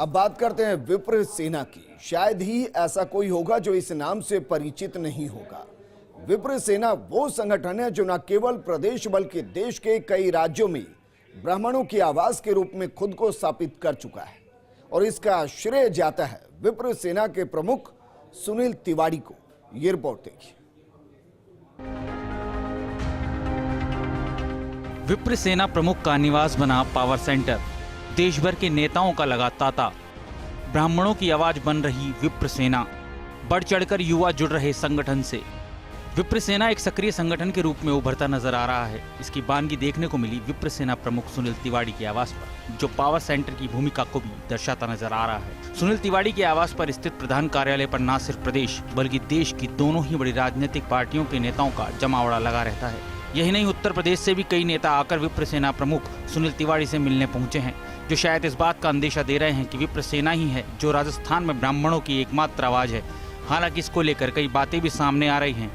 अब बात करते हैं विप्र सेना की। शायद ही ऐसा कोई होगा जो इस नाम से परिचित नहीं होगा। विप्र सेना वो संगठन है जो न केवल प्रदेश बल्कि देश के कई राज्यों में ब्राह्मणों की आवाज के रूप में खुद को स्थापित कर चुका है और इसका श्रेय जाता है विप्र सेना के प्रमुख सुनील तिवारी को। ये रिपोर्ट देखिए। विप्र सेना प्रमुख का निवास बना पावर सेंटर, देश भर के नेताओं का लगा तांता। ब्राह्मणों की आवाज बन रही विप्र सेना, बढ़ चढ़कर युवा जुड़ रहे संगठन से। विप्र सेना एक सक्रिय संगठन के रूप में उभरता नजर आ रहा है। इसकी बानगी देखने को मिली विप्र सेना प्रमुख सुनील तिवारी के आवास पर, जो पावर सेंटर की भूमिका को भी दर्शाता नजर आ रहा है। सुनील तिवारी के आवास पर स्थित प्रधान कार्यालय पर न सिर्फ प्रदेश बल्कि देश की दोनों ही बड़ी राजनीतिक पार्टियों के नेताओं का जमावड़ा लगा रहता है। यही नहीं, उत्तर प्रदेश से भी कई नेता आकर विप्र सेना प्रमुख सुनील तिवारी से मिलने पहुंचे हैं, जो शायद इस बात का अंदेशा दे रहे हैं कि विप्र सेना ही है जो राजस्थान में ब्राह्मणों की एकमात्र आवाज है। हालांकि इसको लेकर कई बातें भी सामने आ रही हैं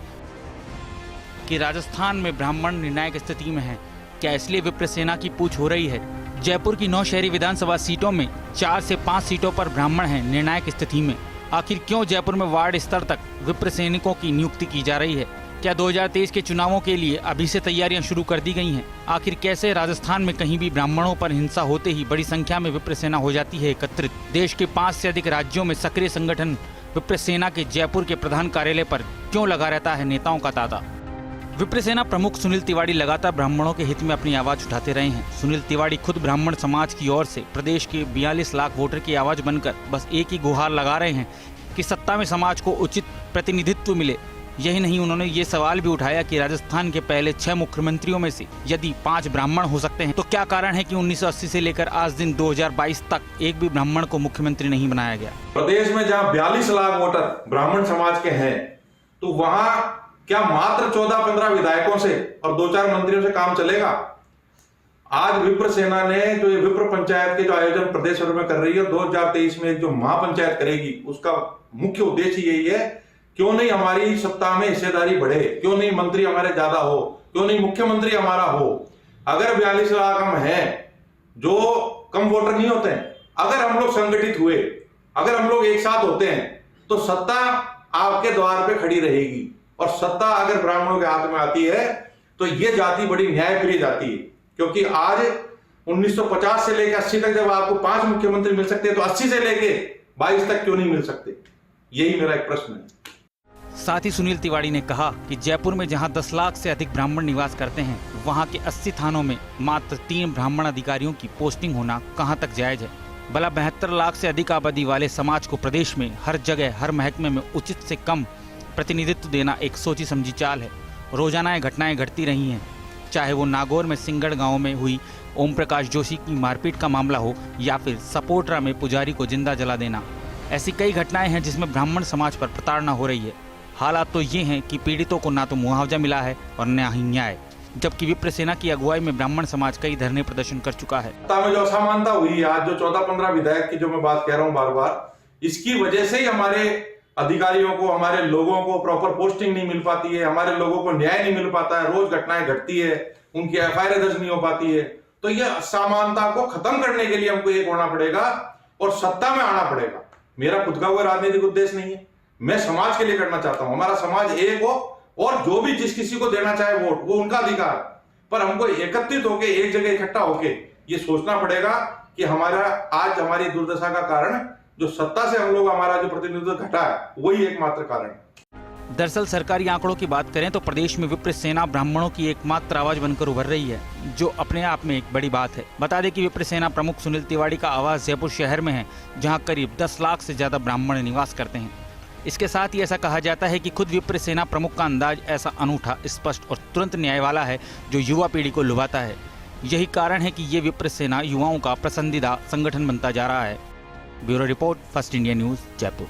कि राजस्थान में ब्राह्मण निर्णायक स्थिति में है। क्या इसलिए विप्र सेना की पूछ हो रही है? जयपुर की 9 शहरी विधानसभा सीटों में 4 से 5 सीटों पर ब्राह्मण हैं निर्णायक स्थिति में। आखिर क्यों जयपुर में वार्ड स्तर तक विप्र सैनिकों की नियुक्ति की जा रही है? क्या 2023 के चुनावों के लिए अभी से तैयारियां शुरू कर दी गई हैं? आखिर कैसे राजस्थान में कहीं भी ब्राह्मणों पर हिंसा होते ही बड़ी संख्या में विप्र सेना हो जाती है एकत्रित? देश के 5 से अधिक राज्यों में सक्रिय संगठन विप्र सेना के जयपुर के प्रधान कार्यालय पर क्यों लगा रहता है नेताओं का तांता? विप्र सेना प्रमुख सुनील तिवारी लगातार ब्राह्मणों के हित में अपनी आवाज उठाते रहे हैं। सुनील तिवारी खुद ब्राह्मण समाज की ओर से प्रदेश के 42 लाख वोटर की आवाज बनकर बस एक ही गुहार लगा रहे हैं कि सत्ता में समाज को उचित प्रतिनिधित्व मिले। यही नहीं, उन्होंने ये सवाल भी उठाया कि राजस्थान के पहले 6 मुख्यमंत्रियों में से यदि 5 ब्राह्मण हो सकते हैं तो क्या कारण है कि 1980 से लेकर आज दिन 2022 तक एक भी ब्राह्मण को मुख्यमंत्री नहीं बनाया गया। प्रदेश में जहां 42 लाख वोटर ब्राह्मण समाज के हैं, तो वहां क्या मात्र 14-15 विधायकों से और 2-4 मंत्रियों से काम चलेगा? आज विप्र सेना ने जो ये विप्र पंचायत के जो आयोजन प्रदेश भर में कर रही है, 2023 में जो महापंचायत करेगी, उसका मुख्य उद्देश्य यही है, क्यों नहीं हमारी सत्ता में हिस्सेदारी बढ़े, क्यों नहीं मंत्री हमारे ज्यादा हो, क्यों नहीं मुख्यमंत्री हमारा हो। अगर 42 लाख हम हैं जो कम वोटर नहीं होते हैं, अगर हम लोग संगठित हुए, अगर हम लोग एक साथ होते हैं, तो सत्ता आपके द्वार पे खड़ी रहेगी। और सत्ता अगर ब्राह्मणों के हाथ में आती है तो ये जाति बड़ी न्यायप्रिय जाति है। क्योंकि आज 1950 से लेकर 80 तक जब आपको 5 मुख्यमंत्री मिल सकते हैं, तो 80 से लेकर 22 तक क्यों नहीं मिल सकते? यही मेरा एक प्रश्न है। साथ ही सुनील तिवारी ने कहा कि जयपुर में जहां 10 लाख से अधिक ब्राह्मण निवास करते हैं, वहां के 80 थानों में मात्र 3 ब्राह्मण अधिकारियों की पोस्टिंग होना कहां तक जायज है? भला 72 लाख से अधिक आबादी वाले समाज को प्रदेश में हर जगह हर महकमे में उचित से कम प्रतिनिधित्व देना एक सोची समझी चाल है। रोजाना ये घटनाएं घटती रही हैं, चाहे वो नागौर में सिंगड़ गांव में हुई ओम प्रकाश जोशी की मारपीट का मामला हो या फिर सपोटरा में पुजारी को जिंदा जला देना। ऐसी कई घटनाएं हैं जिसमें ब्राह्मण समाज पर प्रताड़ना हो रही है। हालात तो ये हैं कि पीड़ितों को ना तो मुआवजा मिला है और न ही न्याय, जबकि विप्र सेना की अगुवाई में ब्राह्मण समाज कई धरने प्रदर्शन कर चुका है। में जो असमानता हुई आज, जो 14-15 विधायक की जो मैं बात कह रहा हूँ बार बार, इसकी वजह से ही हमारे अधिकारियों को, हमारे लोगों को प्रॉपर पोस्टिंग नहीं मिल पाती है, हमारे लोगों को न्याय नहीं मिल पाता है, रोज घटनाएं घटती है, उनकी FIR दर्ज नहीं हो पाती है। तो ये असमानता को खत्म करने के लिए हमको एक होना पड़ेगा और सत्ता में आना पड़ेगा। मेरा खुद का कोई राजनीतिक उद्देश्य नहीं है, मैं समाज के लिए करना चाहता हूं। हमारा समाज एक हो और जो भी जिस किसी को देना चाहे वोट, वो उनका अधिकार, पर हमको एकत्रित होके एक जगह इकट्ठा होके ये सोचना पड़ेगा कि हमारा आज हमारी दुर्दशा का कारण जो सत्ता से हम लोग हमारा जो प्रतिनिधित्व घटा है, वही एकमात्र कारण है। दरअसल सरकारी आंकड़ों की बात करें तो प्रदेश में विप्र सेना ब्राह्मणों की एकमात्र आवाज बनकर उभर रही है, जो अपने आप में एक बड़ी बात है। बता दें कि विप्र सेना प्रमुख सुनील तिवारी का आवास जयपुर शहर में है, जहां करीब 10 लाख से ज्यादा ब्राह्मण निवास करते हैं। इसके साथ ही ऐसा कहा जाता है कि खुद विप्र सेना प्रमुख का अंदाज ऐसा अनूठा, स्पष्ट और तुरंत न्याय वाला है जो युवा पीढ़ी को लुभाता है। यही कारण है कि ये विप्र सेना युवाओं का पसंदीदा संगठन बनता जा रहा है। Bureau report, first India news, Jaipur.